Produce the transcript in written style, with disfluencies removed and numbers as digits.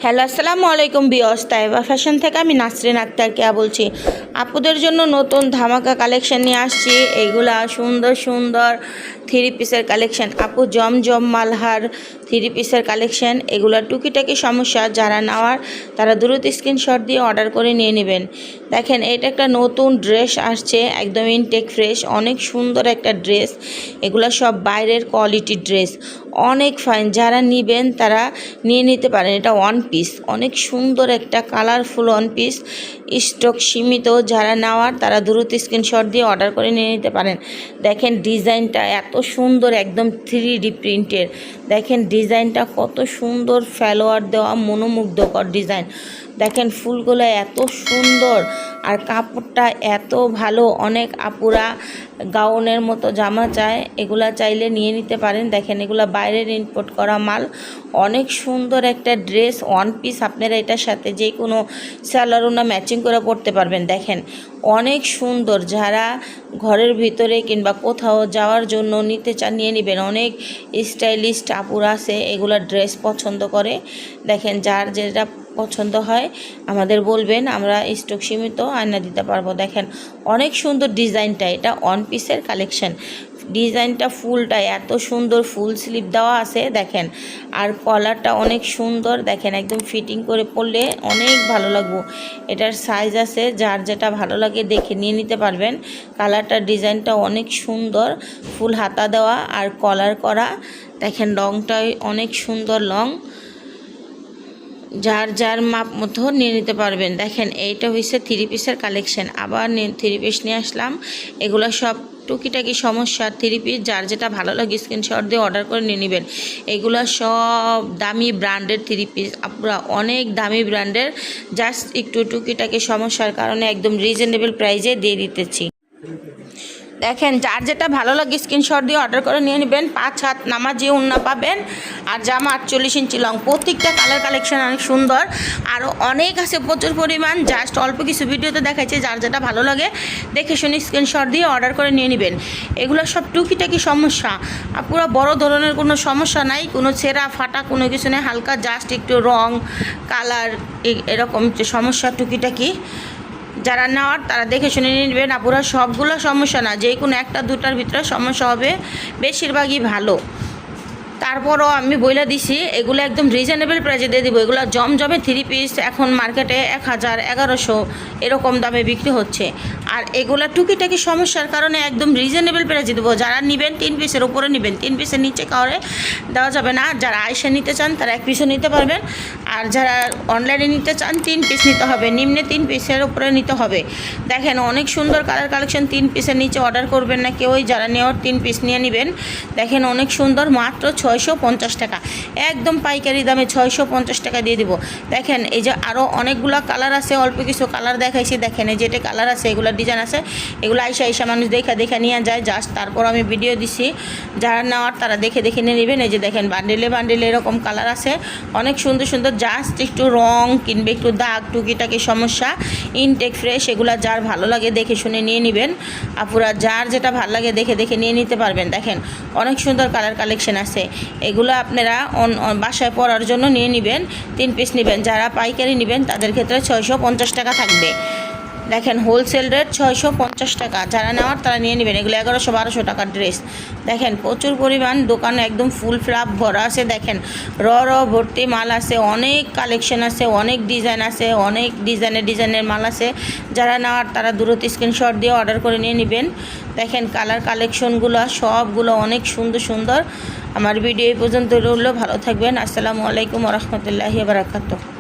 Hello আসসালামু আলাইকুম viewers, Taiba fashion থেকে আমি নাসরিন আক্তার কেয়া বলছি। আপুদের জন্য নতুন ধামাকা কালেকশন নিয়ে আসছি। এইগুলা সুন্দর সুন্দর থ্রি পিসের কালেকশন। আপু জমজম মালহার থ্রি পিসের কালেকশন। এগুলা টুকিটাকি সমস্যা যারা নেওয়ার তারা দ্রুত স্ক্রিনশট দিয়ে অর্ডার করে নিয়ে নেবেন। দেখেন এটা একটা নতুন ড্রেস আসছে, একদম ইনটেক ফ্রেশ, অনেক সুন্দর একটা ড্রেস। এগুলা সব বাইরের কোয়ালিটির ড্রেস, অনেক ফাইন। যারা নেবেন তারা নিয়ে নিতে পারেন। এটা ওয়ান পিস, অনেক সুন্দর একটা কালারফুল ওয়ান পিস, স্টক সীমিত। যারা নেওয়ার তারা দ্রুত স্ক্রিনশট দিয়ে অর্ডার করে নিয়ে নিতে পারেন। দেখেন ডিজাইনটা এত সুন্দর, একদম 3D প্রিন্টের। দেখেন ডিজাইনটা কত সুন্দর, ফ্লোয়ার দেওয়া মনোমুগ্ধকর ডিজাইন। দেখেন ফুলগুলো এত সুন্দর আর কাপড়টা এত ভালো। অনেক আপুরা গাউনের মতো জামা চায়, এগুলা চাইলে নিয়ে নিতে পারেন। দেখেন এগুলা বাইরের ইম্পোর্ট করা মাল, অনেক সুন্দর একটা ড্রেস ওয়ান পিস। আপনারা এটার সাথে যে কোনো সালোয়ারও ম্যাচিং করে পরতে পারবেন। দেখেন অনেক সুন্দর। যারা ঘরের ভিতরে কিংবা কোথাও যাওয়ার জন্য নিতে চান নিয়ে নেবেন। অনেক স্টাইলিস্ট আপুরা আছে, এগুলা ড্রেস পছন্দ করে। দেখেন যার যেটা পছন্দ হয় আমাদের বলবেন, আমরা স্টক সীমিত আয়না দিতে পারবো। দেখেন অনেক সুন্দর ডিজাইনটা, এটা ওয়ান পিসের কালেকশন। ডিজাইনটা ফুলটা এত সুন্দর, ফুল স্লিভ দেওয়া আছে। দেখেন আর কলারটা অনেক সুন্দর। দেখেন একদম ফিটিং করে পরলে অনেক ভালো লাগবে। এটার সাইজ আছে, যার যেটা ভালো লাগে দেখে নিয়ে নিতে পারবেন। কালারটা ডিজাইনটা অনেক সুন্দর, ফুল হাতা দেওয়া আর কলার করা। দেখেন লংটাই অনেক সুন্দর লং, যার যার মাপ মতো নিয়ে নিতে পারবেন। দেখেন এইটা হচ্ছে থ্রি পিসের কালেকশন। আবার থ্রি পিস নিয়ে আসলাম। এগুলো সব টুকিটাকি সমস্যা থ্রি পিস, যার যেটা ভালো লাগে স্ক্রিনশট দিয়ে অর্ডার করে নিয়ে নেবেন। এগুলো সব দামি ব্র্যান্ডের থ্রি পিস, আপনারা অনেক দামি ব্র্যান্ডের, জাস্ট একটু টুকিটাকি সমস্যার কারণে একদম রিজনেবল প্রাইসে দিয়ে দিতেছি। দেখেন যার যেটা ভালো লাগে স্ক্রিনশট দিয়ে অর্ডার করে নিয়ে নেবেন। 5 হাত নামাজি ওড়না পাবেন আর জামা 48 ইঞ্চি লং। প্রত্যেকটা কালার কালেকশন অনেক সুন্দর, আরও অনেক আছে প্রচুর পরিমাণ। জাস্ট অল্প কিছু ভিডিওতে দেখাচ্ছে, যার যেটা ভালো লাগে দেখে শুনে স্ক্রিনশট দিয়ে অর্ডার করে নিয়ে নেবেন। এগুলো সব টুকিটাকি সমস্যা, পুরো বড় ধরনের কোনো সমস্যা নাই, কোনো ছেঁড়া ফাটা কোনো কিছু নেই। হালকা জাস্ট একটু রং কালার এরকম সমস্যা টুকিটাকি। যারা নেওয়ার তারা দেখে শুনে নিয়ে নেবেন। আপুরা সবগুলো সমস্যা না, যে কোনো একটা দুটার ভিতরে সমস্যা হবে, বেশিরভাগই ভালো। তারপরও আমি বইলা দিছি এগুলো একদম রিজনেবল প্রাইসে দিয়ে দিব। এগুলো জমজমে থ্রি পিস এখন মার্কেটে 1000 1100 এরকম দামে বিক্রি হচ্ছে। আর এগুলো টুকিটাকি সমস্যার কারণে একদম রিজনেবল প্রাইসে দেবো। যারা নেবেন 3 পিসের উপরে নেবেন, 3 পিসের নিচে কাউরে দেওয়া যাবে না। যারা আইসে নিতে চান তারা 1 পিসও নিতে পারবেন। আর যারা অনলাইনে নিতে চান 3 পিস নিতে হবে, নিম্নে 3 পিসের উপরে নিতে হবে। দেখেন অনেক সুন্দর কালার কালেকশন। 3 পিসের নিচে অর্ডার করবেন না কেউই, যারা নেওয়ার 3 পিস নিয়ে নেবেন। দেখেন অনেক সুন্দর, মাত্র 650 টাকা, একদম পাইকারি দামে 650 টাকা দিয়ে দিব। দেখেন এই যে আরও অনেকগুলো কালার আছে, অল্প কিছু কালার দেখাইছি। দেখেন এই যেটা কালার আছে, এগুলো ডিজাইন আছে, এগুলো আইসা মানুষ দেখে নিয়ে যায় জাস্ট। তারপর আমি ভিডিও দিছি, যারা নেওয়ার তারা দেখে নিয়ে নেবেন। এই যে দেখেন বান্ডেলে এরকম কালার আছে, অনেক সুন্দর সুন্দর। জাস্ট একটু রং কিনবে, একটু দাগ টুকিটাকি সমস্যা, ইনটেক ফ্রেশ। এগুলো যার ভালো লাগে দেখে শুনে নিয়ে নেবেন। আপুরা যার যেটা ভালো লাগে দেখে নিয়ে নিতে পারবেন। দেখেন অনেক সুন্দর কালার কালেকশন আছে। এগুলো আপনারা বাসায় পরার জন্য নিয়ে নেবেন। 3 পিস নেবেন। যারা পাইকারি নেবেন তাদের ক্ষেত্রে 650 টাকা থাকবে। দেখেন হোলসেল রেট 650 টাকা, যারা নেওয়ার তারা নিয়ে নেবেন। এগুলো 1100-1200 টাকার ড্রেস। দেখেন প্রচুর পরিমাণ দোকানে একদম ফুল ফ্লাপ ভরা আছে। দেখেন ভর্তি মাল আছে, অনেক কালেকশন আছে, অনেক ডিজাইন আছে, অনেক ডিজাইনের মাল আছে। যারা নেওয়ার তারা দ্রুত স্ক্রিনশট দিয়ে অর্ডার করে নিয়ে নেবেন। দেখেন কালার কালেকশনগুলো সবগুলো অনেক সুন্দর সুন্দর। আমার ভিডিও এই পর্যন্ত রইল, ভালো থাকবেন। আসসালামু আলাইকুম ওয়া রাহমাতুল্লাহি ওয়া বারাকাতুহু।